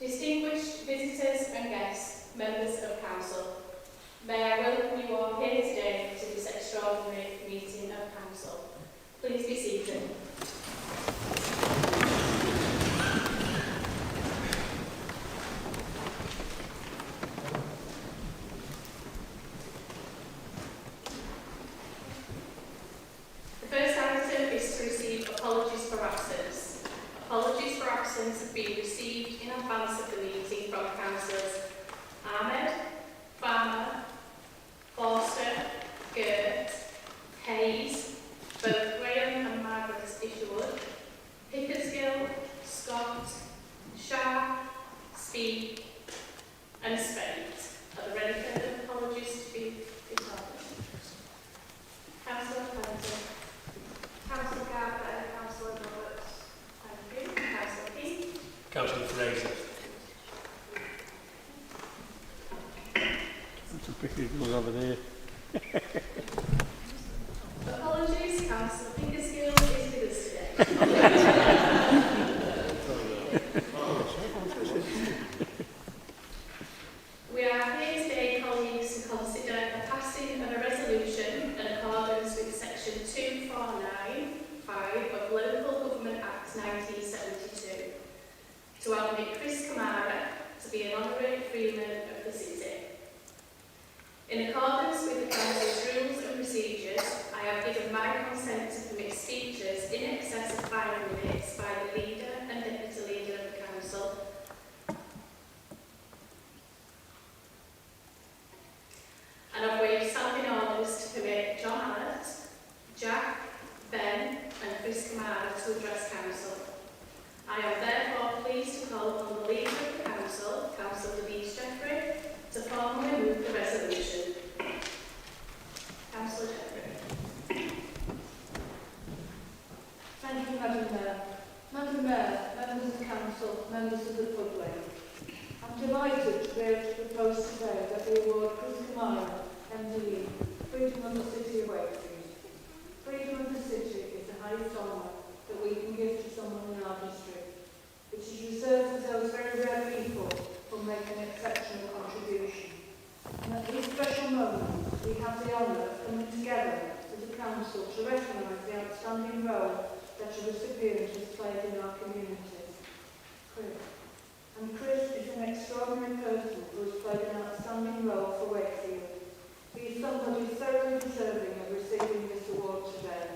Distinguished visitors and guests, members of council, may I welcome you all here today to this extraordinary meeting of council. Please be seated. The first item is to receive apologies for absence. Apologies for absence have been received in advance of the meeting from councillors Ahmed, Farmer, Forster, Gert, Hayes, both Graham and Margaret Isherwood, Pickersgill, Scott, Sharp, Speed and Spade. Are there any further apologies to be decided? Councillor Clancy, Councillor Garber, Councillor Roberts. Thank you. Councillor King. Councillor Fraser. That's a pretty good over there. Apologies, Councillor Pickersgill is with us today. We are here today, colleagues, to consider the passing of a resolution in accordance with Section 2495 of Local Government Act 1972 to admit Chris Kamara to be an honorary freeman of the city. In accordance with the Council's rules and procedures, I have given my consent to permit speeches in excess of 5 minutes by the leader and deputy leader of the Council. And I've waived standing orders to permit John Allett, Jack, Ben and Chris Kamara to address Council. I am therefore pleased to call upon the leader of the Council, Councillor Louise Jeffrey, to formally move the resolution. Councillor Jeffrey. Thank you, Madam Mayor. Madam Mayor, members of the Council, members of the public. I'm delighted to be able to propose today that we award Chris Kamara, MD, Freedom of the City of Wakefield. Freedom of the City is the highest honour that we can give to someone in our district. It is reserved for those very rare people who make an exceptional contribution. And at these special moments, we have the honour of coming together as a council to recognise the outstanding role that a recipient has played in our community. Chris. And Chris is an extraordinary person who has played an outstanding role for Wakefield. He is somebody thoroughly deserving of receiving this award today.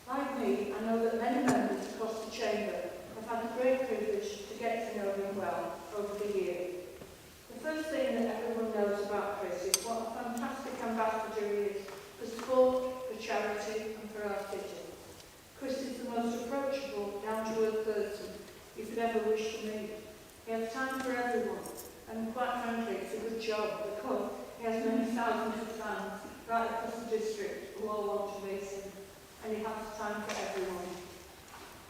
Like me, I know that many members across the chamber have had the great privilege to get to know him well over the years. The first thing that everyone knows about Chris is what a fantastic ambassador he is for sport, for charity and for our city. Chris is the most approachable, down-to-earth person you could ever wish to meet. He has time for everyone, and quite frankly, it's a good job because he has many thousands of fans right across the district who all want to meet him, and he has time for everyone.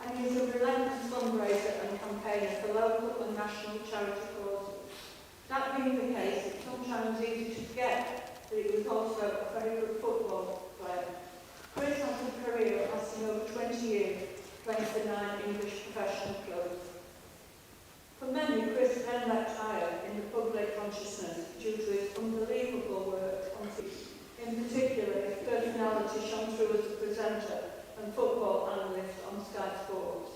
And he is a relentless fundraiser and campaigner for local and national charity causes. That being the case, it's sometimes easy to forget that he was also a very good football player. Chris has a career lasting over 20 years, playing for 9 English professional clubs. For many, Chris then left higher in the public consciousness due to his unbelievable work on TV. In particular, his personality shone through as a presenter and football analyst on Sky Sports.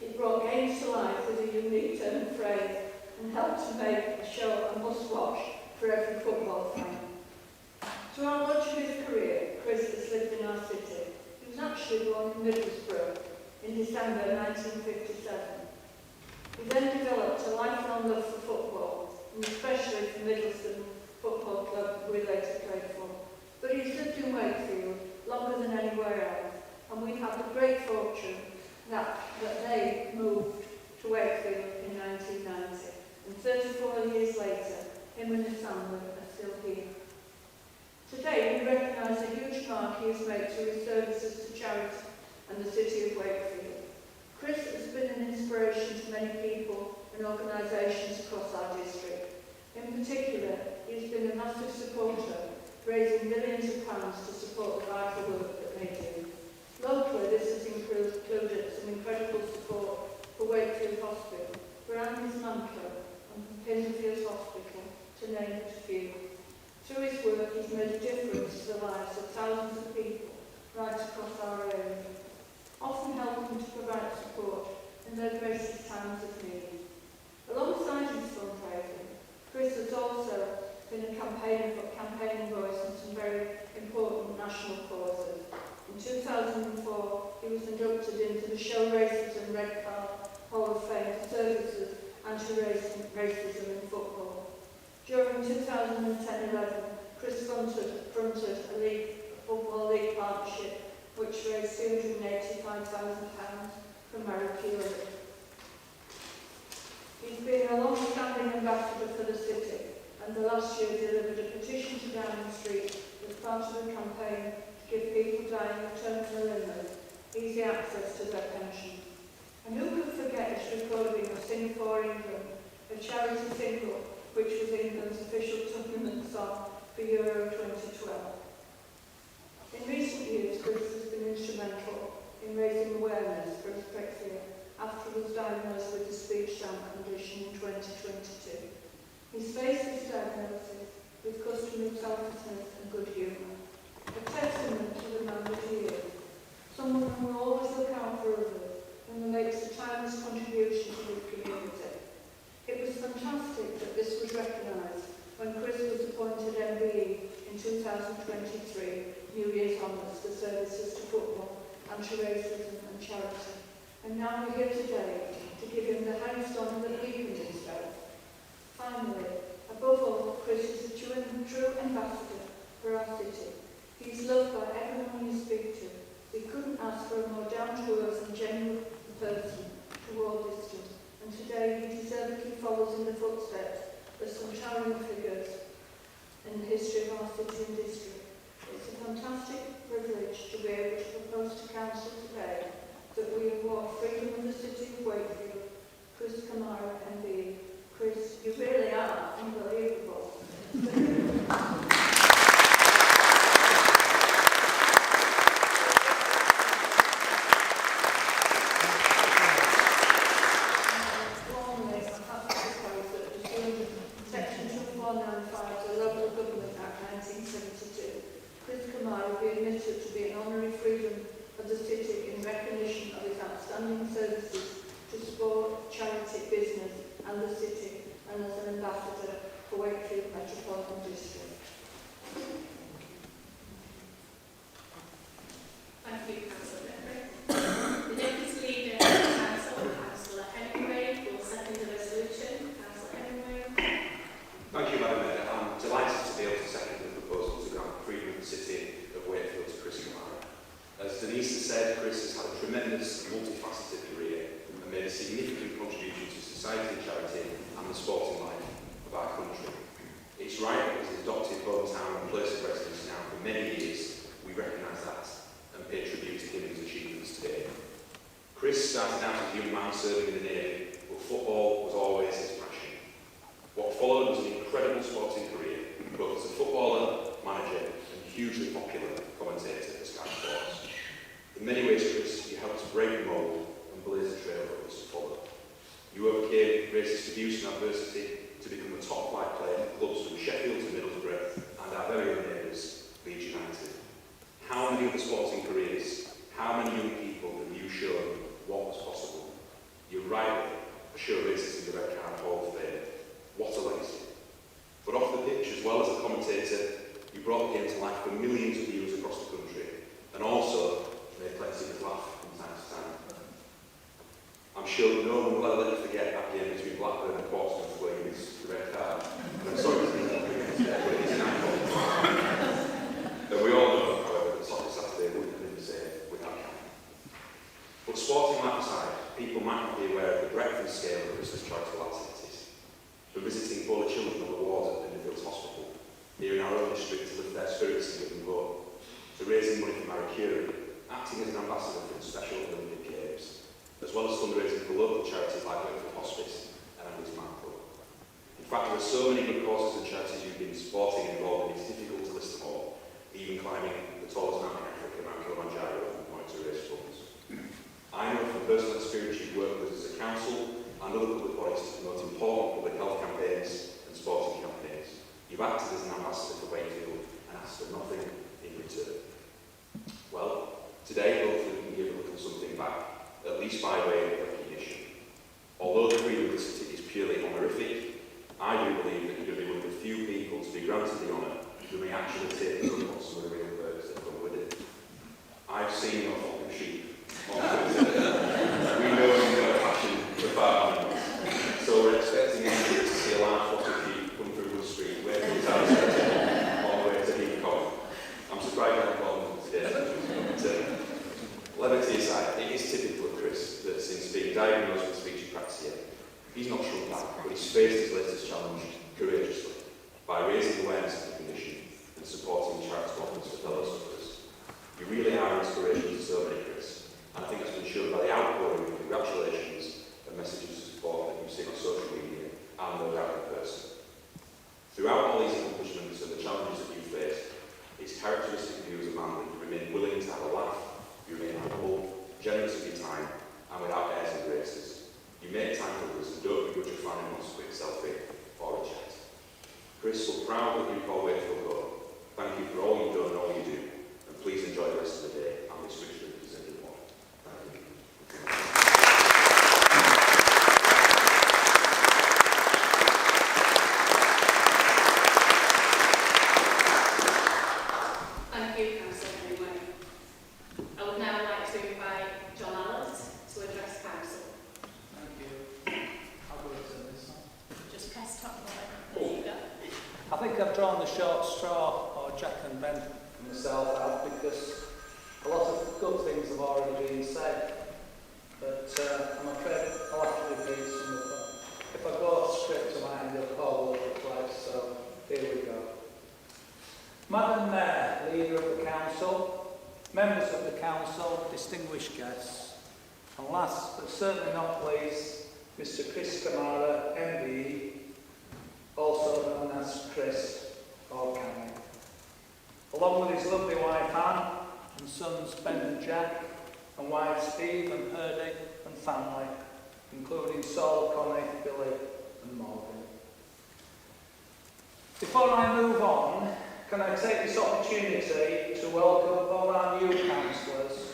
He brought games to life with a unique turn of phrase and helped to make a show a must-watch for every football fan. Throughout much of his career, Chris has lived in our city. He was actually born in Middlesbrough in December 1957. He then developed a lifelong love for football, and especially for football club we later played for. But he's lived in Wakefield longer than anywhere else, and we have the great fortune that they moved to Wakefield in 1990. And 34 years later, him and his family are still here. Today, we recognise the huge mark he has made through his services to charity and the city of Wakefield. Chris has been an inspiration to many people and organisations across our district. In particular, he has been a massive supporter, raising millions of pounds to support the vital work that they do. Locally, this has included some incredible support for Wakefield Hospital, Brandon's Mantra and Pinderfield Hospital, to name but a few. Through his work, he's made a difference to the lives of thousands of people right across our area, often helping to provide support in their greatest times of need. Alongside his fundraising, Chris has also been a campaigning voice on some very important national causes. In 2004, he was inducted into the Show Racism Red Card Hall of Fame for services anti-racism in football. During 2010-11, Chris fronted a football league partnership which raised £285,000 for Maracula. He's been a long-standing ambassador for the city, and the last year delivered a petition to Downing Street as part of a campaign to give people dying of terminal illness easy access to their pension. And who could forget his recording of Singapore, England, a charity single which was England's official tournament song for Euro 2012. In recent years, Chris has been instrumental in raising awareness for dyslexia after he was diagnosed with a speech sound condition in 2022. He's faced this diagnosis with customary selflessness and good humour, a testament to the man that he is, someone who will always look out for others and who makes a timeless contribution to the community. It was fantastic that this was recognised when Chris was appointed MBE in 2023, New Year's Honours for services to football, anti-racism and charity. And now we're here today to give him the highest honour that he can bestow. Finally, above all, Chris is a true ambassador for our city. He's loved by everyone you speak to. We couldn't ask for a more down-to-earth and genuine person to all distance. And today he deservedly follows in the footsteps of some towering figures in the history of our city and district. It's a fantastic privilege to be able to propose to Council today that we award Freedom of the City of Wakefield, Chris Kamara MBE. Chris, you really are unbelievable. Section 2495 of the Local Government Act 1972, Chris Kamara will be admitted to be an honorary freedom of the city in recognition of his outstanding services to sport, charity, business and the city, and as an ambassador for Wakefield Metropolitan District. Thank you, Councillor Jeffrey. The Deputy Leader of the Council, Councillor Hemingway, will second the resolution. Councillor Hemingway. Thank you, Madam Mayor. I'm delighted to be able to second the proposal to grant freedom of the city of Wakefield to Chris Kamara. As Denise has said, Chris has had a tremendous multifaceted career and made a significant contribution to society, charity and the sporting life of our country. It's right that his adopted hometown and place of residence now for many years, we recognise that and pay tribute to him and his achievements today. Chris started out as a young man serving in the Navy, but football was always his passion. What followed was an incredible sporting career, both as a footballer, manager and hugely popular commentator for Sky Sports. In many ways, Chris, you helped to break the mould and blaze a trail for us to follow. You overcame racist abuse and adversity to become a top-flight player for clubs from Sheffield to Middlesbrough and our very own neighbours, Leeds United. How many other sporting careers, how many young people have you shown what was possible? You rightly show racism in the Red Card Hall of Fame. What a legacy. But off the pitch, as well as a commentator, you brought the game to life for millions of viewers across the country and also made plenty of us laugh from time to time. I'm sure no one will ever let you forget that game between Blackburn and Portsmouth where you missed the red card. And I'm sorry to think that. their spirits and give them hope, to raising money for Marie Curie, acting as an ambassador for the Special Olympic Games, as well as fundraising for local charities like Wakefield Hospice and Andy's Mark Club. In fact, there are so many good causes and charities you've been supporting and involved in, it's difficult to list them all, even climbing the tallest mountain in Africa, Mount Kilimanjaro, in order to raise funds. I know from personal experience you've worked with us as a council and other public bodies to promote important public health campaigns and sporting campaigns. You've acted as an ambassador for Wakefield and asked for nothing in return. Well, today hopefully we can give a little something back, at least by way of recognition. Although the freedom of the city is purely honorific, I do believe that you're going to be one of the few people to be granted the honour who may actually take on some of the real perks that come with it. I've seen your fucking sheep on Twitter. We know you've got a passion for farm animals, so we're expecting to see a large flock of sheep come through the street, waving his arms on the way to Heathcote. I'm surprised I haven't got them today. But, levity aside, it is typical of Chris that since being diagnosed with speech apraxia, he's not shrunk back, but he's faced his latest challenge courageously by raising awareness of the condition and supporting charitable efforts for fellow sufferers. You really are an inspiration to so many, Chris, and I think that's been shown by the outpouring of congratulations and messages of support that you've seen on social media and no doubt in person. Throughout all these accomplishments and the challenges that you've faced, it's characteristic of you as a man that you remain willing to have a laugh, you remain humble, generous of your time, and without airs and graces. You make time for others and don't begrudge a fan who wants a quick selfie or a chat. Chris, we're proud that you call Wakefield home. Thank you for all you've done and all you do, and please enjoy the rest of the day and this richly presented one. Thank you. Thank you, Councillor Hemingway. I would now like to invite John Allett to address Council. Thank you. I'll go to this one. Just press top button. There you go. I think I've drawn the short straw, or Jack and Ben myself out, because a lot of good things have already been said, but I'm afraid I'll have to repeat some of them. If I go off script, I might end up all over the place, so here we go. Madam Mayor, Leader of the Council, members of the Council, distinguished guests, and last but certainly not least, Mr Chris Kamara, MBE, also known as Chris or Cammy, along with his lovely wife Anne and sons Ben and Jack, and wives Steve and Herdy and family, including Saul, Connie, Billy and Morgan. Before I move on, can I take this opportunity to welcome all our new councillors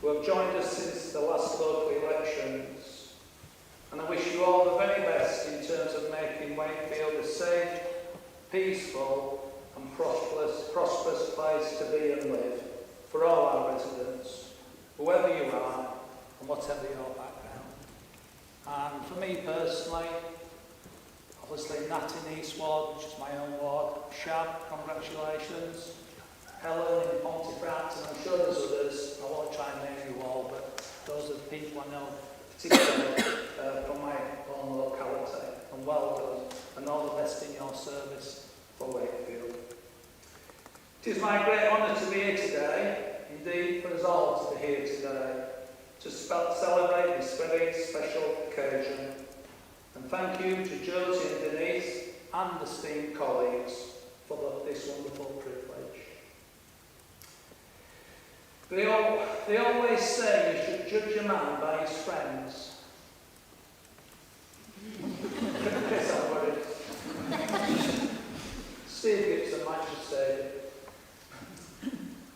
who have joined us since the last local elections, and I wish you all the very best in terms of making Wakefield a safe, peaceful and prosperous place to be and live for all our residents, whoever you are and whatever your background. And for me personally, obviously Nat in East Ward, which is my own ward, Shab, congratulations, Helen in Pontefract, and I'm sure there's others, I won't try and name you all, but those are the people I know particularly from my own locality, and well done, and all the best in your service for Wakefield. It is my great honour to be here today, indeed for us all to be here today, to celebrate this very special occasion. And thank you to Josie and Denise and esteemed colleagues for this wonderful privilege. They always say you should judge a man by his friends. Chris, I'm worried. Steve Gibson might just say it.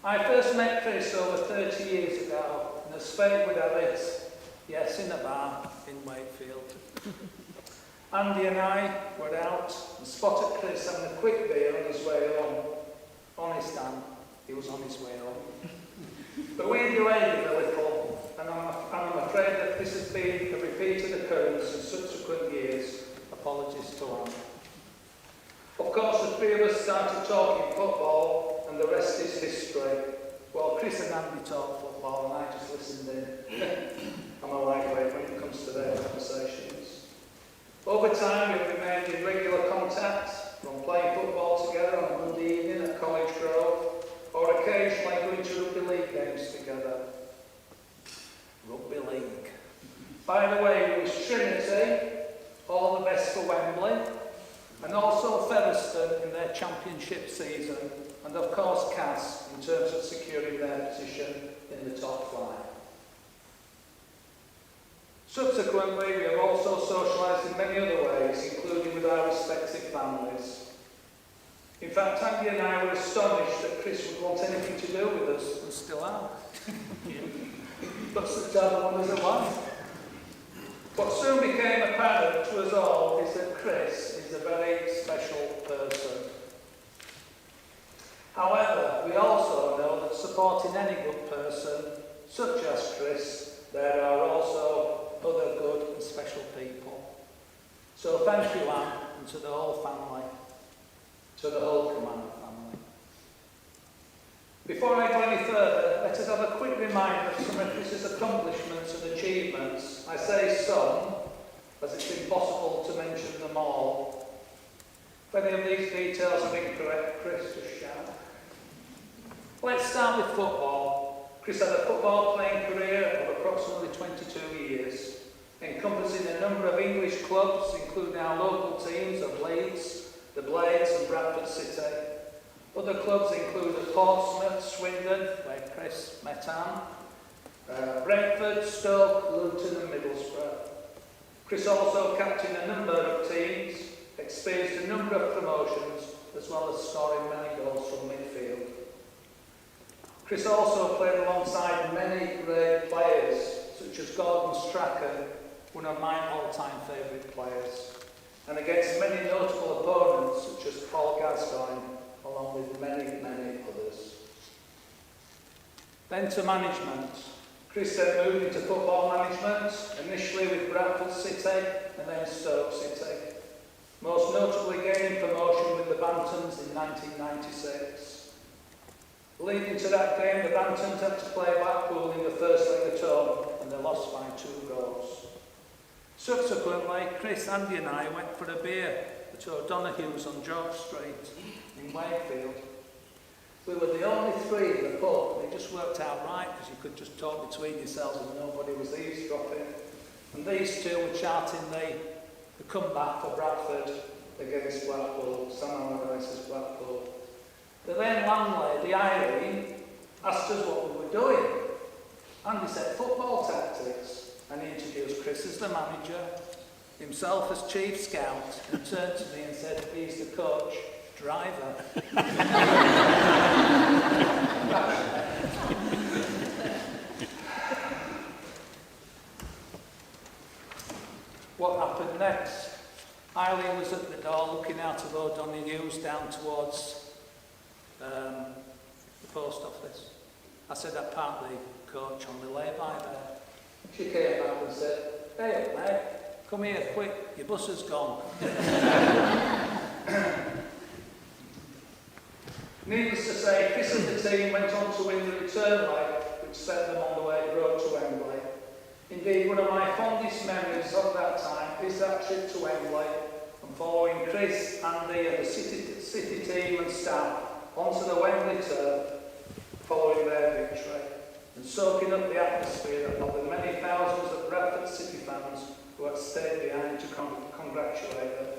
I first met Chris over 30 years ago, and as fate would have it, yes, in a bar in Wakefield. Andy and I were out and spotted Chris having a quick beer on his way home. Honest Dan, he was on his way home. But we delayed him a little, and I'm afraid that this has been a repeated occurrence in subsequent years. Apologies to Anne. Of course, the three of us started talking football, and the rest is history. Well, Chris and Andy talk football, and I just listened in. I'm a lightweight when it comes to their conversations. Over time, we've remained in regular contact, from playing football together on a Monday evening at college By the way, we wish Trinity all the best for Wembley, and also Featherstone in their championship season, and of course Cass in terms of securing their position in the top flight. Subsequently, we have also socialised in many other ways, including with our respective families. In fact, Andy and I were astonished that Chris would want anything to do with us, and still are. But such are the wonders of life. What soon became apparent to us all is that Chris is a very special person. However, we also know that supporting any good person, such as Chris, there are also other good and special people. So thank you, Anne, and to the whole family, to the whole Command family. Before I go any further, let us have a quick reminder of some of Chris's accomplishments and achievements. I say some, as it's impossible to mention them all. If any of these details are incorrect, Chris, just shout. Let's start with football. Chris had a football playing career of approximately 22 years, encompassing a number of English clubs, including our local teams of Leeds, the Blades and Bradford City. Other clubs include Portsmouth, Swindon, where Chris met Anne, Brentford, Stoke, Luton and Middlesbrough. Chris also captained a number of teams, experienced a number of promotions, as well as scoring many goals from midfield. Chris also played alongside many great players, such as Gordon Strachan, one of my all-time favourite players, and against many notable opponents, such as Paul Gascoigne, along with many, many others. Then to management. Chris then moved into football management, initially with Bradford City and then Stoke City, most notably gaining promotion with the Bantams in 1996. Leading to that game, the Bantams had to play Blackpool in the first leg at home, and they lost by 2 goals. Subsequently, Chris, Andy and I went for a beer at O'Donoghue's on George Street in Wakefield. We were the only 3 in the pub, and it just worked out right because you could just talk between yourselves and nobody was eavesdropping. And these 2 were charting the comeback for Bradford against Blackpool, Sam Allardyce's Blackpool. The then landlady, Irene, asked us what we were doing. Andy said football tactics, and he introduced Chris as the manager, himself as chief scout, and turned to me and said, he's the coach, driver. What happened next? Eileen was at the door looking out of O'Donoghue's down towards the post office. I said I'd park the coach on the lay-by there. She came back and said, hey mate, come here quick, your bus has gone. Needless to say, Chris and the team went on to win the return leg, which set them on the road to Wembley. Indeed, one of my fondest memories of that time is that trip to Wembley and following Chris, Andy and the city team and staff onto the Wembley turf following their victory and soaking up the atmosphere of the many thousands of Bradford City fans who had stayed behind to congratulate them.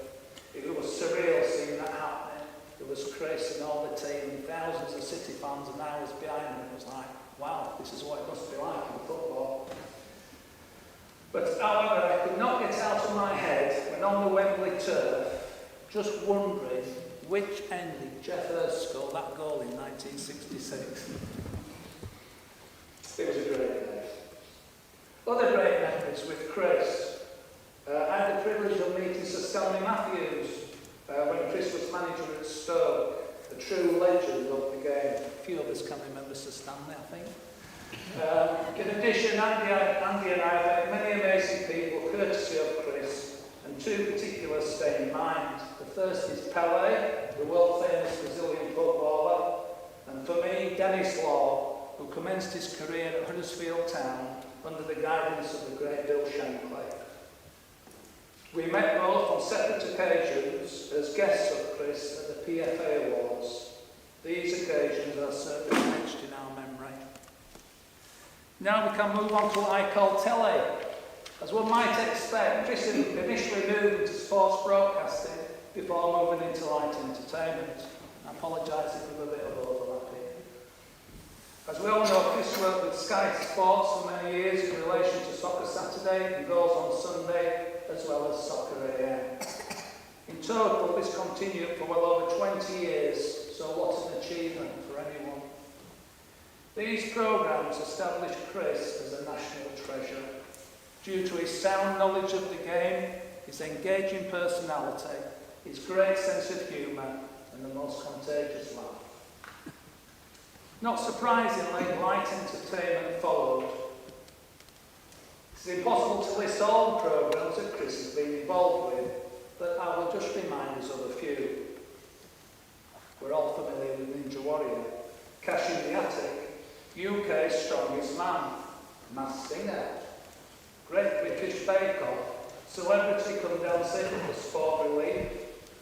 It was surreal seeing that happening. There was Chris and all the team and thousands of City fans, and I was behind them. It was like, wow, this is what it must be like in football. But however, I could not get out of my head when on the Wembley turf, just wondering which end did Jeff Hurst score that goal in 1966. It was a great day. Other great memories with Chris. I had the privilege of meeting Sir Stanley Matthews when Chris was manager at Stoke, a true legend of the game. A few of us can remember Sir Stanley, I think. In addition, Andy and I met many amazing people courtesy of Chris, and 2 particulars stay in mind. The first is Pelé, the world-famous Brazilian footballer, and for me, Dennis Law, who commenced his career at Huddersfield Town under the guidance of the great Bill Shankly. We met both on separate occasions as guests of Chris at the PFA Awards. These occasions are certainly etched in our memory. Now we can move on to what I call Telly. As one might expect, Chris initially moved into sports broadcasting before moving into light entertainment. I apologise if there's a bit of overlap here. As we all know, Chris worked with Sky Sports for many years in relation to Soccer Saturday and Goals on Sunday, as well as Soccer AM. In total, this continued for well over 20 years, so what an achievement for anyone. These programmes established Chris as a national treasure due to his sound knowledge of the game, his engaging personality, his great sense of humour and the most contagious laugh. Not surprisingly, light entertainment followed. It's impossible to list all the programmes that Chris has been involved with, but I will just remind us of a few. We're all familiar with Ninja Warrior, Cash in the Attic, UK's Strongest Man, Masked Singer, Great British Bake Off, Celebrity Come Dancing for Sport Relief,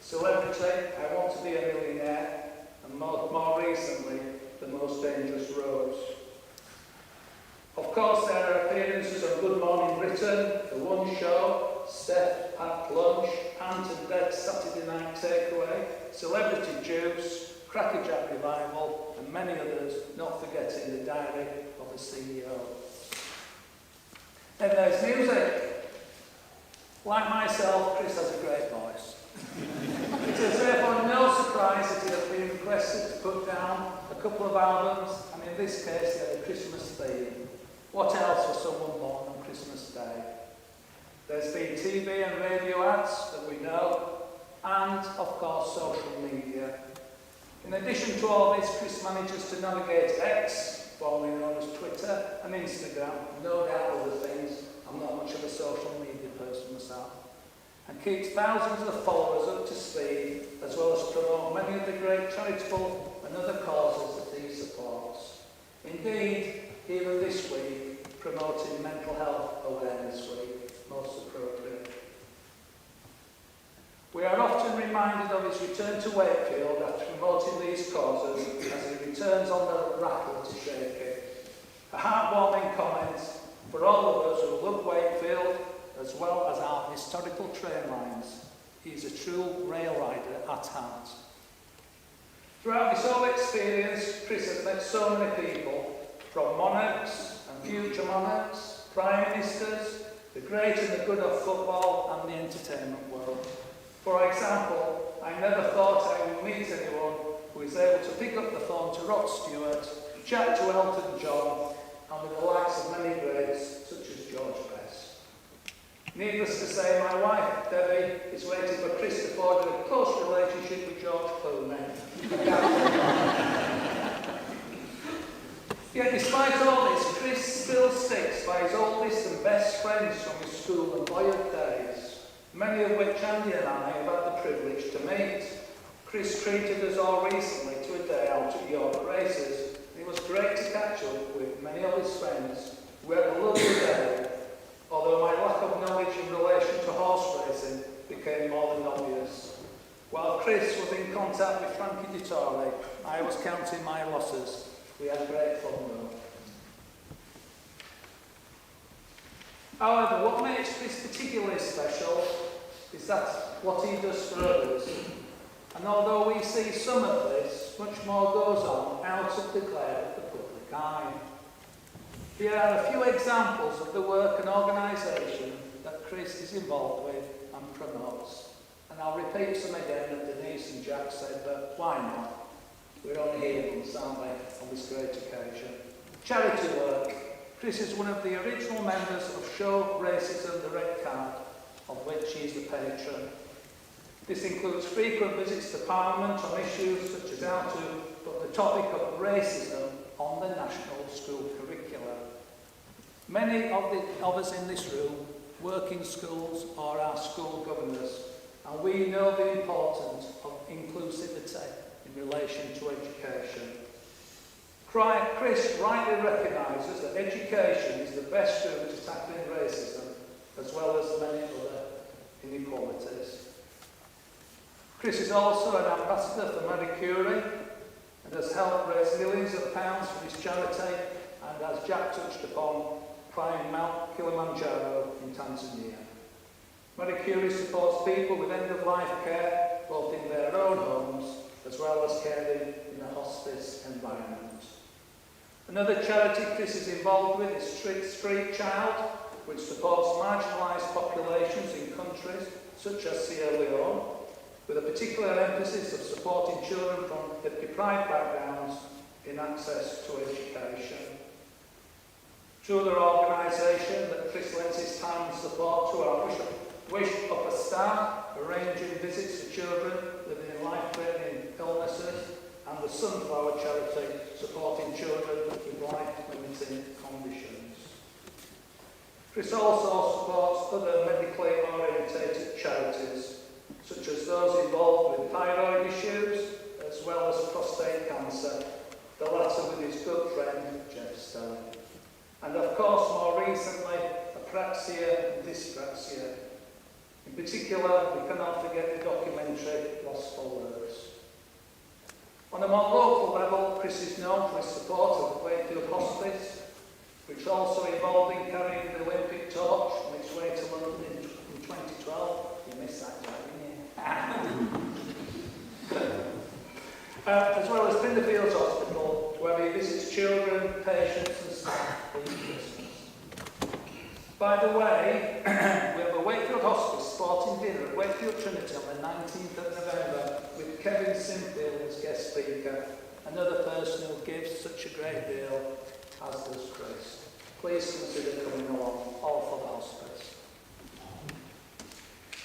Celebrity I Want to Be a Millionaire, and more recently, The Most Dangerous Roads. Of course, there are appearances on Good Morning Britain, The One Show, Steph Packed Lunch, Ant and Dead Saturday Night Takeaway, Celebrity Juice, Crackerjack Revival, and many others, not forgetting The Diary of a CEO. Then there's music. Like myself, Chris has a great voice. It is therefore no surprise that he has been requested to put down a couple of albums, and in this case, they had a Christmas theme. What else for someone born on Christmas Day? There's been TV and radio ads that we know, and of course social media. In addition to all this, Chris manages to navigate X, formerly known as Twitter, and Instagram, no doubt other things. I'm not much of a social media person myself. And keeps thousands of followers up to speed, as well as promote many of the great charitable and other causes that he supports. Indeed, even this week, promoting Mental Health Awareness Week, most appropriate. We are often reminded of his return to Wakefield after promoting these causes as he returns on the rattle to shake it. A heartwarming comment for all of us who love Wakefield, as well as our historical train lines. He's a true rail rider at heart. Throughout his whole experience, Chris has met so many people, from monarchs and future monarchs, prime ministers, the great and the good of football and the entertainment world. For example, I never thought I would meet anyone who is able to pick up the phone to Rod Stewart, chat to Elton John, and with the likes of many greats such as George Best. Needless to say, my wife, Debbie, is waiting for Chris to forge a close relationship with George Clooney. Yet despite all this, Chris still sticks by his oldest and best friends from his school and boyhood days, many of which Andy and I have had the privilege to meet. Chris treated us all recently to a day out at York Races. It was great to catch up with many of his friends. We had a lovely day, although my lack of knowledge in relation to horse racing became more than obvious. While Chris was in contact with Frankie Dettori, I was counting my losses. We had great fun though. However, what makes Chris particularly special is that what he does for others. And although we see some of this, much more goes on out of the glare of the public eye. Here are a few examples of the work and organisation that Chris is involved with and promotes. And I'll repeat some again that Denise and Jack said, but why not? We're only here once, aren't we, on this great occasion. Charity work. Chris is one of the original members of Show Racism the Red Card, of which he is the patron. This includes frequent visits to Parliament on issues such as how to put the topic of racism on the national school curricula. Many of us in this room work in schools or are school governors, and we know the importance of inclusivity in relation to education. Chris rightly recognises that education is the best route to tackling racism, as well as many other inequalities. Chris is also an ambassador for Marie Curie and has helped raise millions of pounds for his charity, and as Jack touched upon, climb Mount Kilimanjaro in Tanzania. Marie Curie supports people with end-of-life care, both in their own homes as well as caring in a hospice environment. Another charity Chris is involved with is Street Child, which supports marginalised populations in countries such as Sierra Leone, with a particular emphasis of supporting children from deprived backgrounds in access to education. Through their organisation that Chris lends his time and support to our Wish Upper staff, arranging visits to children living in life-threatening illnesses, and the Sunflower Charity supporting children with life-limiting conditions. Chris also supports other medically orientated charities, such as those involved with thyroid issues, as well as prostate cancer, the latter with his good friend Jeff Stelling. And of course, more recently, apraxia and dyspraxia. In particular, we cannot forget the documentary Lost for Words. On a more local level, Chris is known for his support of the Wakefield Hospice, which also involved in carrying the Olympic torch on its way to London in 2012. You missed that, didn't you? As well as Pinderfields Hospital, where he visits children, patients and staff each Christmas. By the way, we have a Wakefield Hospice sporting dinner at Wakefield Trinity on the 19th of November with Kevin Sinfield as guest speaker, another person who gives such a great deal, as does Chris. Please consider coming along, all for the hospice.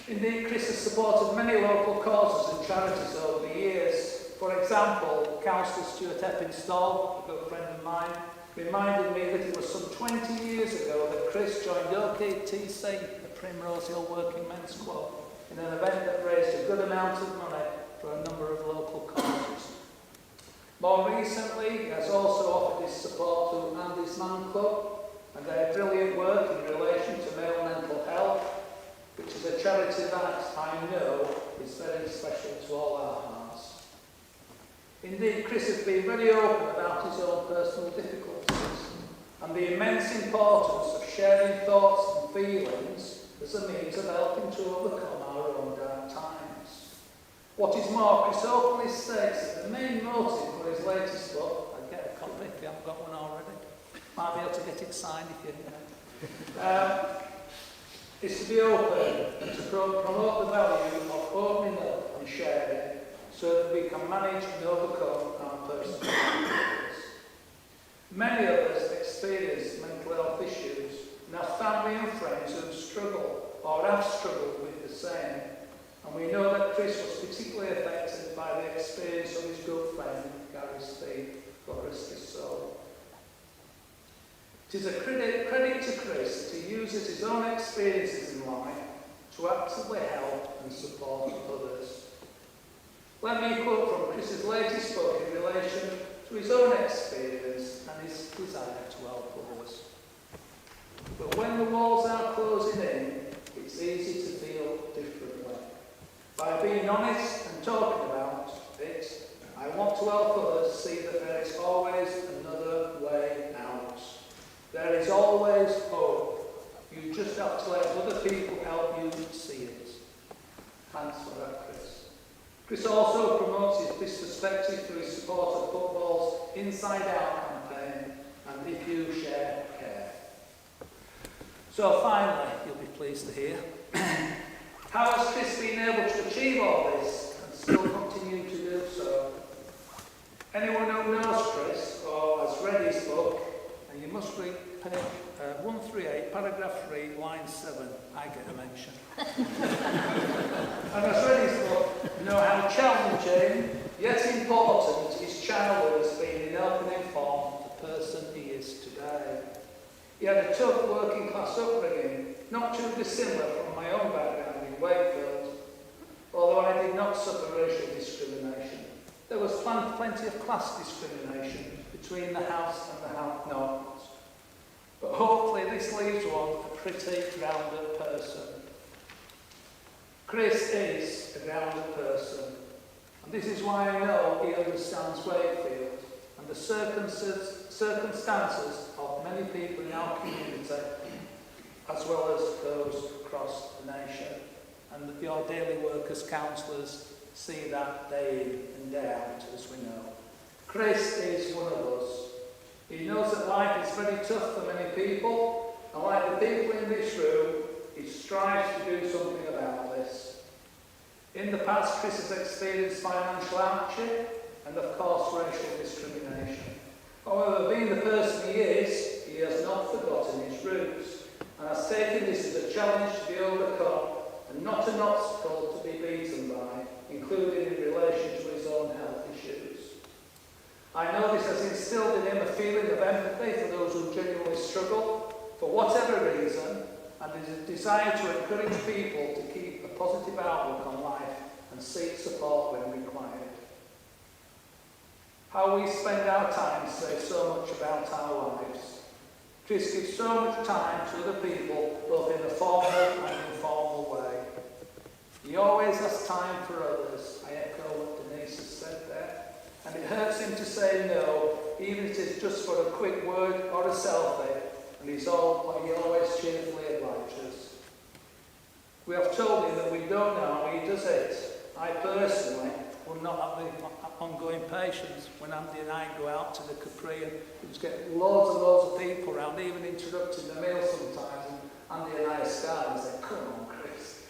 Indeed, Chris has supported many local causes and charities over the years. For example, Councillor Stuart Eppinstall, a good friend of mine, reminded me that it was some 20 years ago that Chris joined OKTC, the Primrose Hill Working Men's Club, in an event that raised a good amount of money for a number of local causes. More recently, he has also offered his support to Andy's Man Club and their brilliant work in relation to male mental health, which is a charity that I know is very special to all our hearts. Indeed, Chris has been very open about his own personal difficulties and the immense importance of sharing thoughts and feelings as a means of helping to overcome our own dark times. What is more, Chris openly states that the main motive for his latest book, I'll get a copy if you haven't got one already, might be able to get it signed if you is to be open and to promote the value of opening up and sharing, so that we can manage and overcome our personal difficulties. Many of us experience mental health issues and have family and friends who struggle or have struggled with the same. And we know that Chris was particularly affected by the experience of his good friend Gary Speed, God rest his soul. It is a credit to Chris that he uses his own experiences in life to actively help and support others. Let me quote from Chris's latest book in relation to his own experience and his desire to help others. But when the walls are closing in, it's easy to feel differently. By being honest and talking about it, I want to help others see that there is always another way out. There is always hope. You just have to let other people help you see it. Thanks for that, Chris. Chris also promotes this perspective through his support of football's Inside Out campaign and If You Share, Care. So finally, you'll be pleased to hear, how has Chris been able to achieve all this and still continue to do so? Anyone who knows Chris or has read his book, and you must read page 138, paragraph 3, line 7, I get a mention. And has read his book, you know how challenging, yet important, his childhood has been in helping him form the person he is today. He had a tough working class upbringing, not too dissimilar from my own background in Wakefield, although I did not suffer racial discrimination. There was plenty of class discrimination between the house and the have-nots. But hopefully this leaves one a pretty grounded person. Chris is a grounded person, and this is why I know he understands Wakefield and the circumstances of of many people in our community, as well as those across the nation. And that your daily work as councillors see that day in and day out, as we know. Chris is one of us. He knows that life is very tough for many people, and like the people in this room, he strives to do something about this. In the past, Chris has experienced financial hardship and, of course, racial discrimination. However, being the person he is, he has not forgotten his roots and has taken this as a challenge to be overcome and not an obstacle to be beaten by, including in relation to his own health issues. I know this has instilled in him a feeling of empathy for those who genuinely struggle, for whatever reason, and a desire to encourage people to keep a positive outlook on life and seek support when required. How we spend our time says so much about our lives. Chris gives so much time to other people, both in a formal and informal way. He always has time for others. I echo what Denise has said there. And it hurts him to say no, even if it is just for a quick word or a selfie, and he always cheerfully obliges. We have told him that we don't know how he does it. I personally will not have the ongoing patience when Andy and I go out to the Capri and we just get loads and loads of people around, even interrupting the meal sometimes, and Andy and I are scared and say, come on, Chris.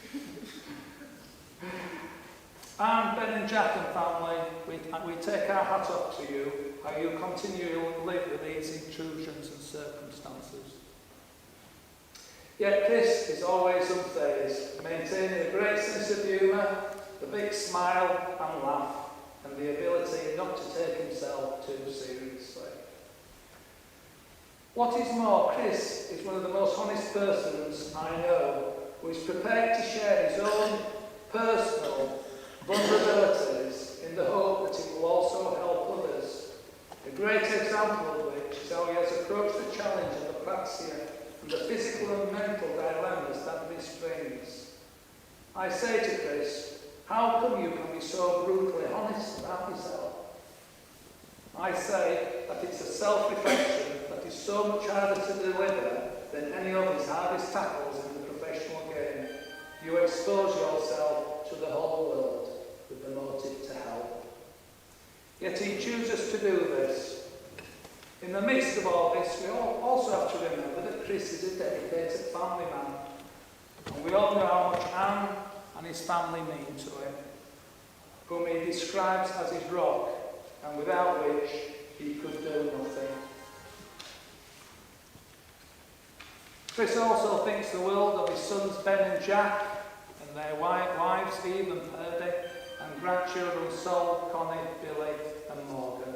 And Ben and Jack and family, we take our hat off to you, how you continue to live with these intrusions and circumstances. Yet Chris is always unfazed, maintaining a great sense of humour, the big smile and laugh, and the ability not to take himself too seriously. What is more, Chris is one of the most honest persons I know, who is prepared to share his own personal vulnerabilities in the hope that it will also help others. A great example of which is how he has approached the challenge of apraxia and the physical and mental dilemmas that this brings. I say to Chris, how come you can be so brutally honest about yourself? I say that it's a self-reflection that is so much harder to deliver than any of his hardest tackles in the professional game. You expose yourself to the whole world with the motive to help. Yet he chooses to do this. In the midst of all this, we also have to remember that Chris is a dedicated family man. And we all know how much Anne and his family mean to him, whom he describes as his rock, and without which he could do nothing. Chris also thinks the world of his sons Ben and Jack, and their wives Eve and Purdy, and grandchildren Sol, Connie, Billy and Morgan.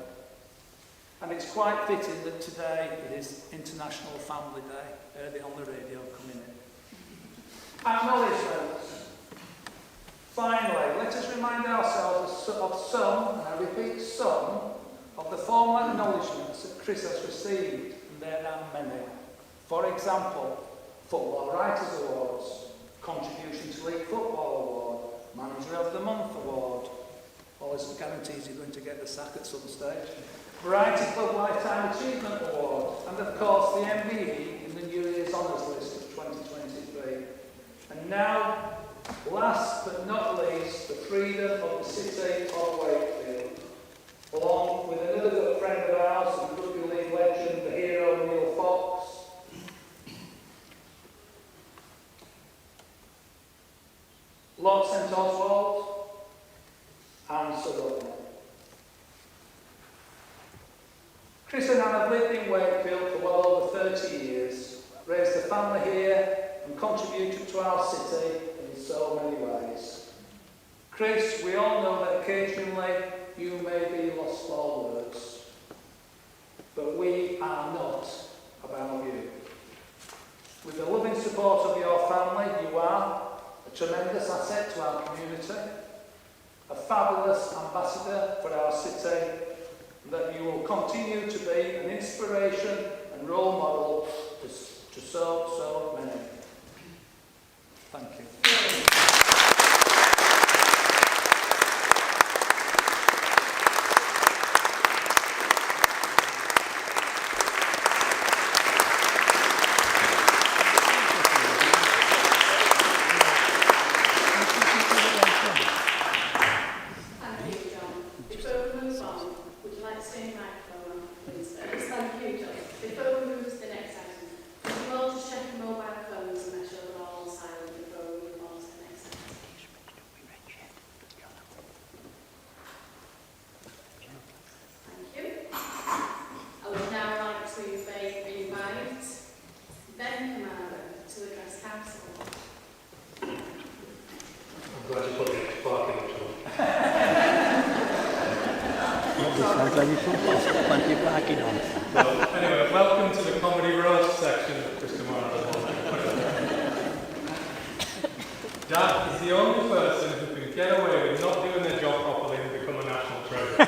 And it's quite fitting that today it is International Family Day. Heard it on the radio coming in. Acknowledgements. Finally, let us remind ourselves of some, and I repeat some, of the formal acknowledgements that Chris has received, and there are many. For example, Football Writers Awards, Contribution to League Football Award, Manager of the Month Award, always guarantees you're going to get the sack at some stage, Variety Club Lifetime Achievement Award, and of course the MBE in the New Year's Honours List of 2023. And now, last but not least, the freedom of the city of Wakefield, along with another good friend of ours and rugby league legend, the hero Neil Fox, Lord St Oswald, and Sir Rodney. Chris and Anne have lived in Wakefield for well over 30 years, raised a family here, and contributed to our city in so many ways. Chris, we all know that occasionally you may be lost for words, but we are not about you. With the loving support of your family, you are a tremendous asset to our community, a fabulous ambassador for our city, and that you will continue to be an inspiration and role model to so many. Thank you. put the spark in the truck. Sounds like you put plenty of parking on. So, anyway, welcome to the comedy roast section of Chris Kamara. Dad is the only person who can get away with not doing their job properly and become a national treasure.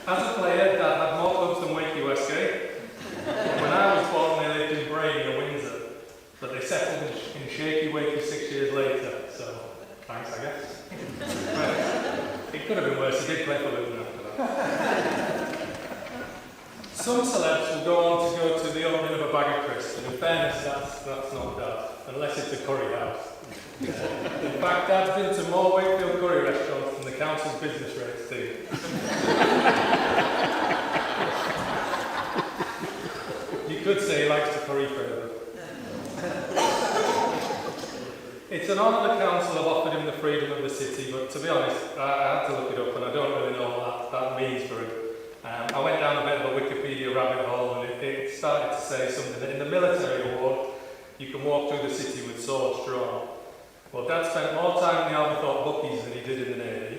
As a player, Dad had more clubs than Wakefield SK. When I was born, they lived in Bray near Windsor, but they settled in shaky Wakefield 6 years later, so thanks, I guess. Right. It could have been worse, he did play for Luton after that. Some celebs will go on to go to the opening of a bag of crisps, and in fairness, that's not Dad, unless it's a curry house. In fact, Dad's been to more Wakefield curry restaurants than the council's business rates do. You could say he likes to curry favour. It's an honour the council have offered him the freedom of the city, but to be honest, I had to look it up and I don't really know what that means for him. I went down a bit of a Wikipedia rabbit hole and it started to say something that in the military award, you can walk through the city with swords drawn. Well, Dad spent more time in the Albathorpe bookies than he did in the Navy,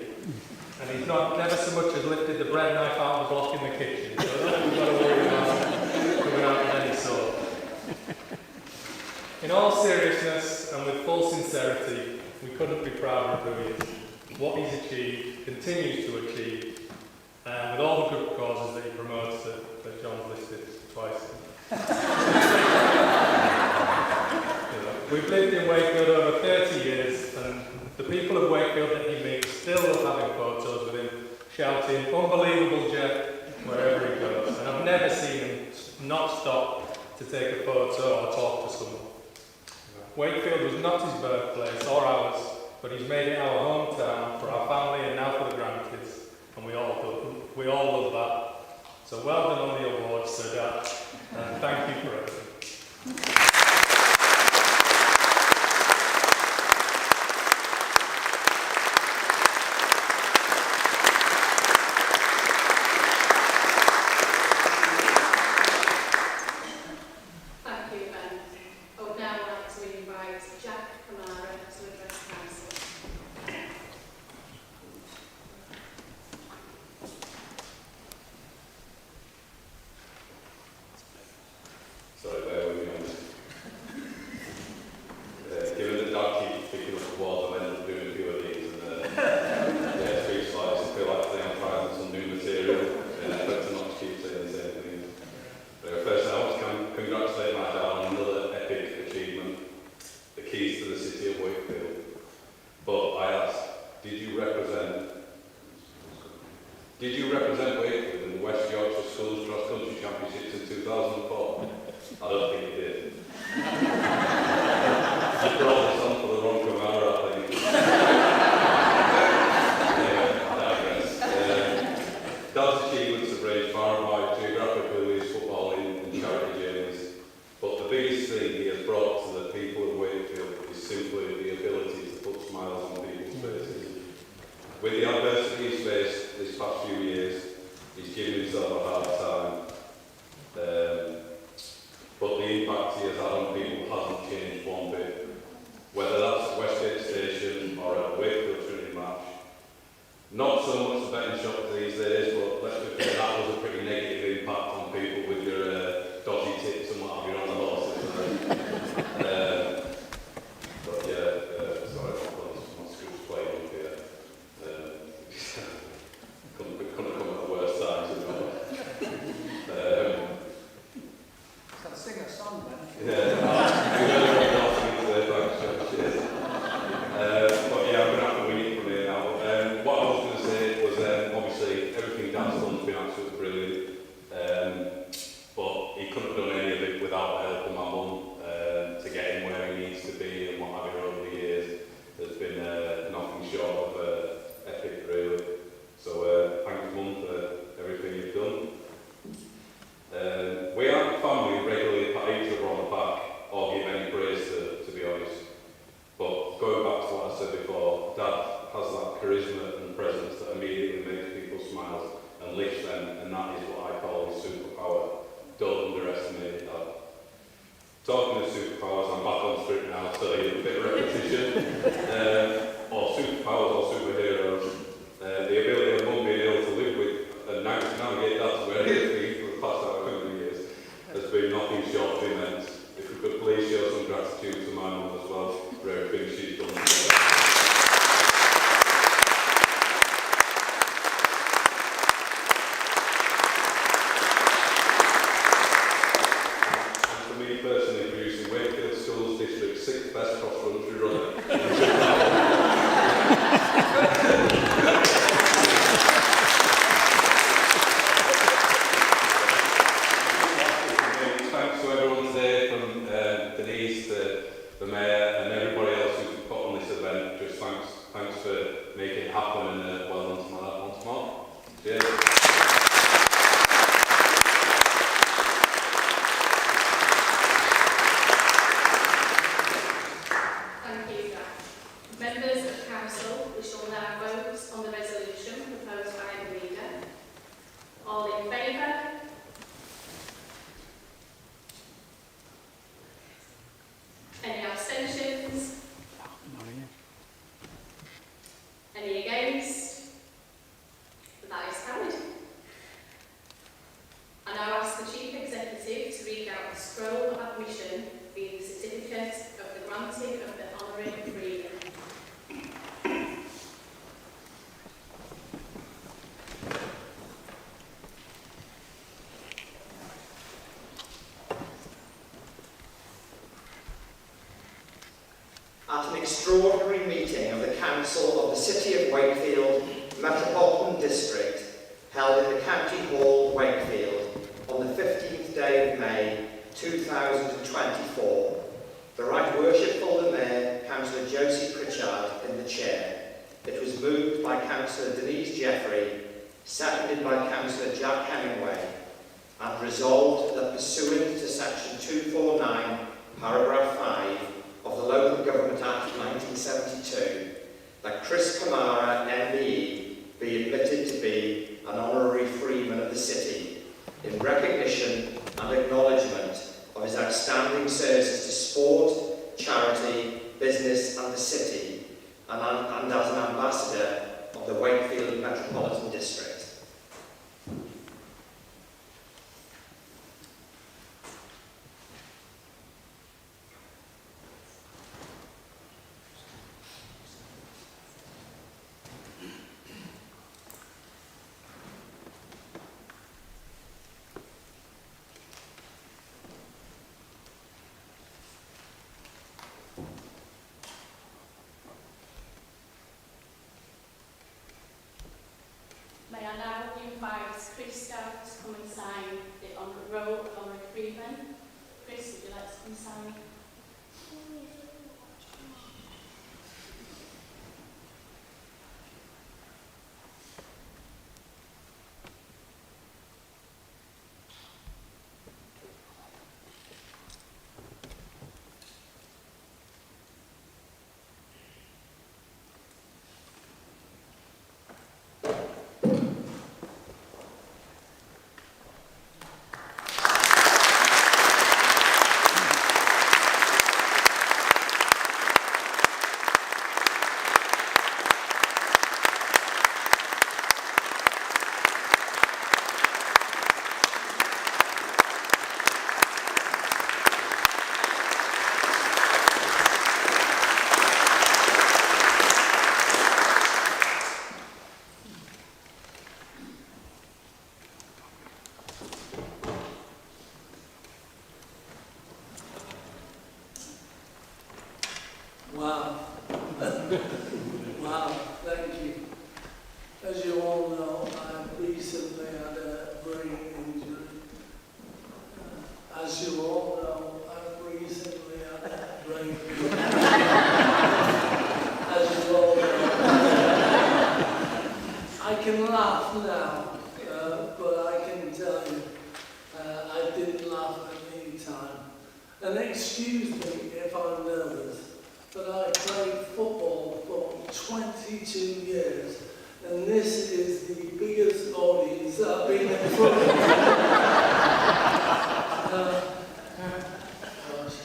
and he's never so much as lifted the bread knife out of the block in the kitchen, so I don't think we've got to worry about coming out with any sword. In all seriousness and with full sincerity, we couldn't be prouder of who he is, what he's achieved, continues to achieve, with all the good causes that he promotes that John's listed twice. We've lived in Wakefield over 30 years, and the people of Wakefield that he meets still love having photos with him, shouting, "Unbelievable Jet," wherever he goes. And I've never seen him not stop to take a photo or talk to someone. Wakefield was not his birthplace or ours, but he's made it our hometown for our family and now for the grandkids, and we all love that. So well done on the awards, Sir Dad, and thank you for everything. Did you represent Wakefield in the West Yorkshire Schools Cross Country Championships in 2004? I don't think you did. You brought this on for the wrong Kamara, I think. I digress. Dad's achievements have ranged far and wide geographically with his football and charity journeys, but the biggest thing he has brought to the people of Wakefield is simply the ability to put smiles on people's faces. With the adversity he's faced this past few years, he's given himself a hard time. But the impact he has had on people hasn't changed one bit. Whether that's at Westgate Station or at a Wakefield Trinity match. Not so much the betting shop these days, but let's be fair, that was a pretty negative impact on people with your dodgy tips and what have you on the horses. But yeah, sorry, my school's playing up here. Couldn't come at the worst times as well. Can sing a song then. But yeah, I'm going to have to win it from here now. What I was going to say was obviously everything Dan's done has been absolutely brilliant. But he couldn't have done any of it without the help of my mum to get him where he needs to be and what have you over the years. There's been nothing short of epic, really. So thanks, Mum, for everything you've done. We aren't a family who regularly pat each other on the back or give any praise to be honest. But going back to what I said before, Dad has that charisma and presence that immediately makes people smile and lifts them, and that is what I call his superpower. Don't underestimate Dad. Talking of superpowers, I'm back on script now, so a bit of repetition. Or superpowers or superheroes. The ability of mum being able to live with and navigate that to where it is for the past however many years has been nothing short of immense. If we could please show some gratitude to my mum as well for everything she's done together. And for me personally, producing Wakefield Schools District's 6th best cross-country runner. Thanks to everyone today, from Denise, the Mayor and everybody else who's put on this event. Just thanks for making it happen, and well done to my lad once more. Cheers. Thank you, Jack. Members of Council, we shall now vote on the resolution proposed by the leader. All in favour? Any abstentions? Any against? That is carried. I now ask the Chief Executive to read out the scroll of admission being the certificate of the granting of the honorary freedom. At an extraordinary meeting of the Council of the City of Wakefield Metropolitan District held in the County Hall, Wakefield, on the 15th day of May 2024, the Right Worshipful the Mayor, Councillor Josie Pritchard, in the chair. It was moved by Councillor Denise Jeffrey, seconded by Councillor Jack Hemingway, and resolved that pursuant to Section 249, Paragraph 5, of the Local Government Act of 1972, that Chris Kamara, MBE, be admitted to be an honorary freeman of the city in recognition and acknowledgement of his outstanding services to sport, charity, business and the city, and as an ambassador of the Wakefield Metropolitan District. May I now invite Chris down to come and sign the roll of honorary freeman. Chris, would you like to come sign? Wow. Wow, thank you. As you all know, I recently had a brain injury. As you all know, I recently had a brain injury. As you all know. I can laugh now, but I can tell you, I didn't laugh at any time. And excuse me if I'm nervous, but I played football for 22 years, and this is the biggest audience I've been in front of. Gosh.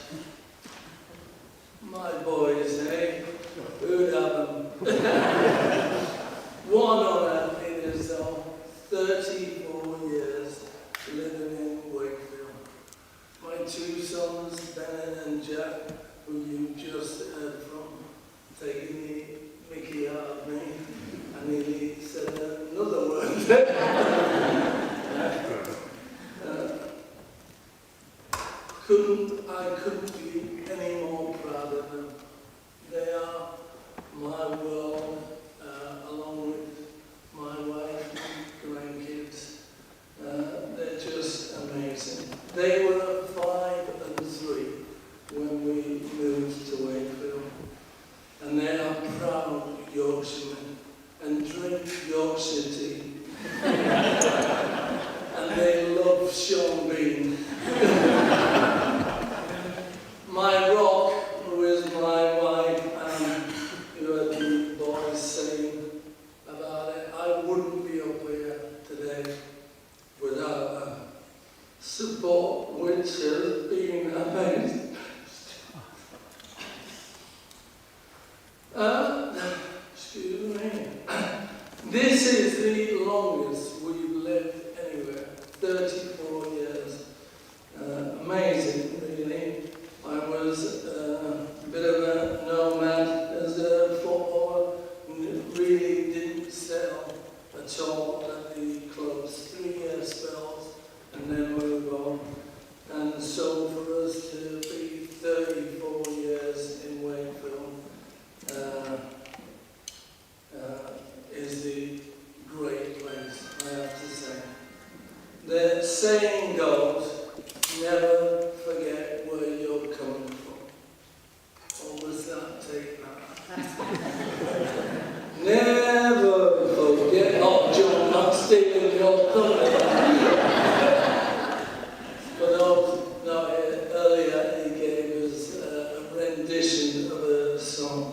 34 years living in Wakefield. My two sons, Ben and Jack, who you just heard from, taking the mickey out of me, and he said another word. I couldn't be any more proud of them. They are my world, along with my wife and grandkids. They're just amazing. They were 5 and 3 when we moved to Wakefield, and they are proud Yorkshiremen and drink Yorkshire tea. And they love Sean Bean. My rock, who is my wife, and you heard the boys saying about it, I wouldn't be up here today without her support, which has been amazing. Excuse me. This is the longest we've lived anywhere, 34 years. Amazing, really. I was a bit of a nomad as a footballer, really didn't settle at all at the clubs. 3-year spells and then move on. And so for us to be 34 years in Wakefield is the great place, I have to say. The saying goes, never forget where you're coming from. Or was that take that? Never forget. Oh, John, I'm stealing your thunder. For those not here, earlier he gave us a rendition of a song.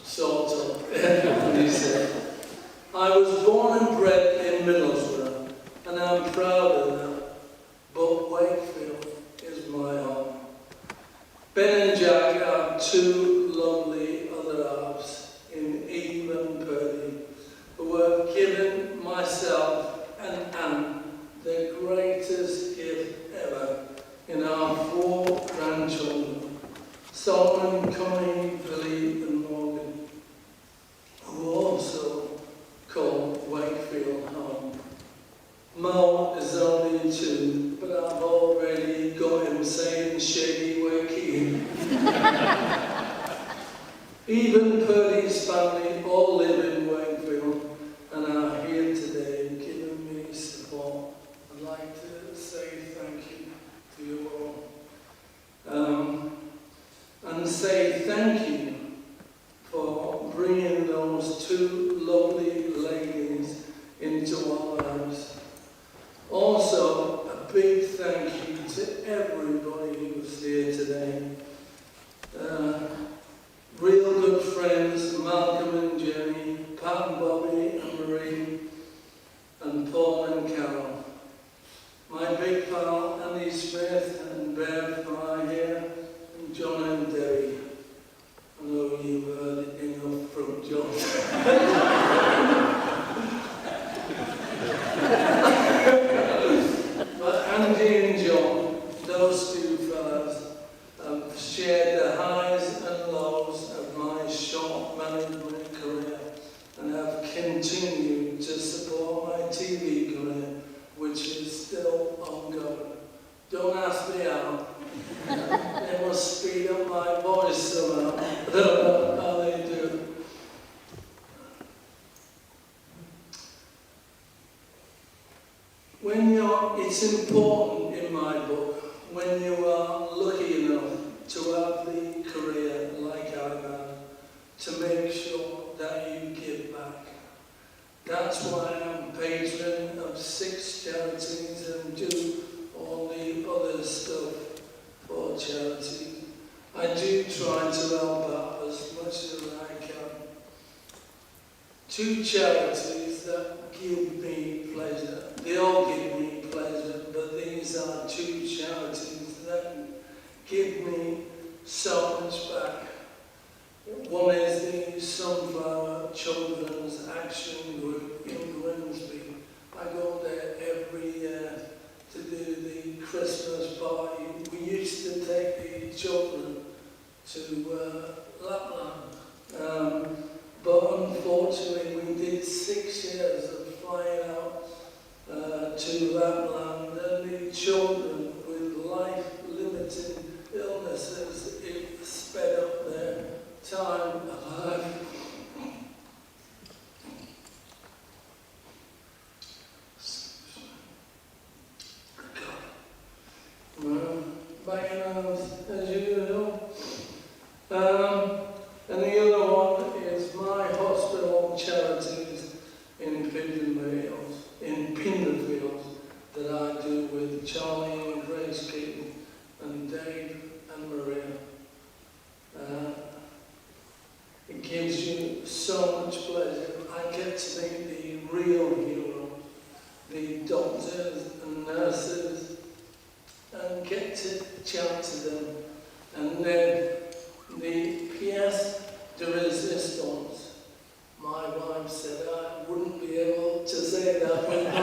Sort of, he said. I was born and bred in Middlesbrough, and I'm proud of that, but Wakefield is my home. Ben and Jack are 2 lovely other halves in Eve and Purdy, who have given myself and Anne the greatest gift ever in our 4 grandchildren, Solomon, Connie, Billy and Morgan, who also call Wakefield home. Mo is only 2, but I've already got him saying shady wakey. Even Purdy's family all live in Wakefield and are here today giving me support. I'd like to say thank you to you all. And say thank you for bringing those 2 lovely ladies into our lives. Also, a big thank you to everybody who's here today. Real good friends, Malcolm and Jenny, Pat and Bobby and Marie, and Paul and Carol. My big pal, Andy Smith and Bev are here, and John and Debbie. I know you've heard it enough from John. But Andy and John, those 2 fellas, have shared the highs and lows of my short management career and have continued to support my TV career, which is still ongoing. Don't ask me how. They must speed up my voice somehow. I don't know how they do. It's important in my book, when you are lucky enough to have the career like I've had, to make sure that you give back. That's why I'm patron of 6 charities and do all the other stuff for charity. I do try to help out as much as I can. 2 charities that give me pleasure. They all give me pleasure, but these are 2 charities that give me so much back. One is the Sunflower Children's Action Group in Grimsby. I go there every year to do the Christmas party. We used to take the children to Lapland, but unfortunately we did 6 years of flying out to Lapland, and the children with life-limiting illnesses, it sped up their time alive. Backgrounds as usual. And the other one is my hospital charities in Pinderfield that I do with Charlie and Grace Keaton and Dave and Maria. It gives you so much pleasure. I get to meet the real heroes, the doctors and nurses, and get to chat to them. And then the pièce de résistance. My wife said I wouldn't be able to say that with my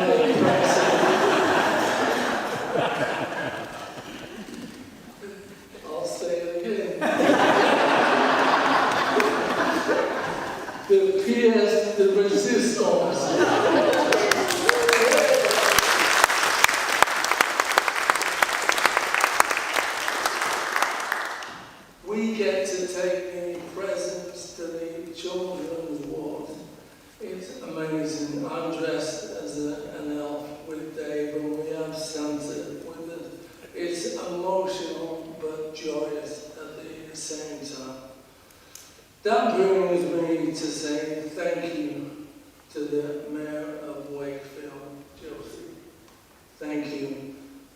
I'll say it again. The pièce de résistance. We get to take the presents to the children's ward. It's amazing. I'm dressed as an elf with Dave, and we have Santa with us. It's emotional but joyous at the same time. That brings me to say thank you to the Mayor of Wakefield, Josie. Thank you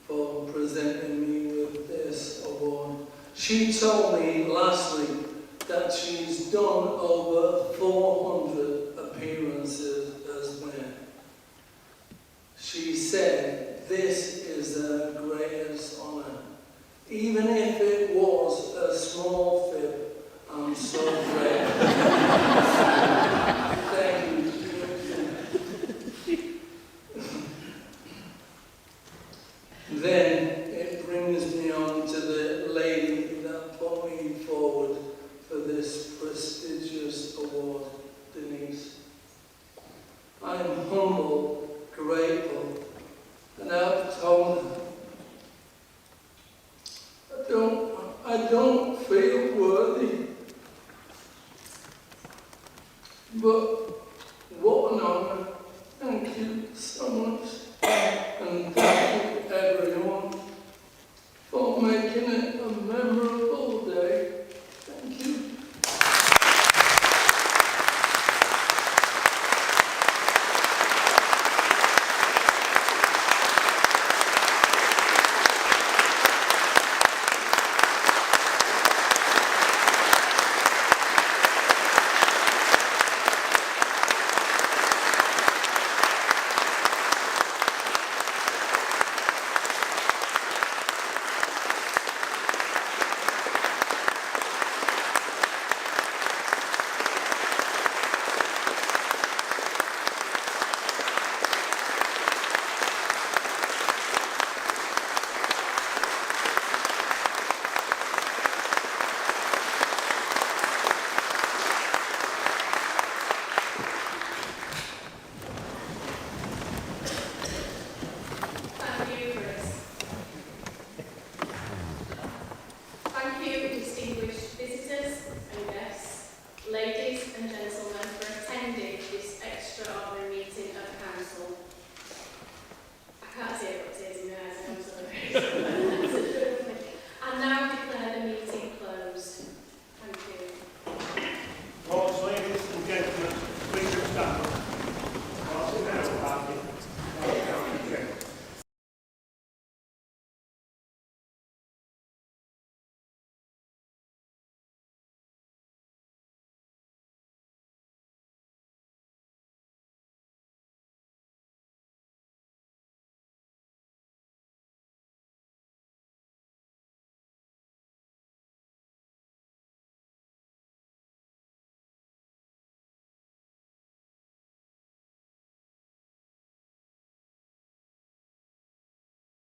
for presenting me with this award. She told me last week that she's done over 400 appearances as mayor. She said this is her greatest honour. Even if it was a small fib, I'm so grateful. Thank you. Then it brings me on to the lady that put me forward for this prestigious award, Denise. I am humble, grateful, and I've told her, I don't feel worthy. But what an honour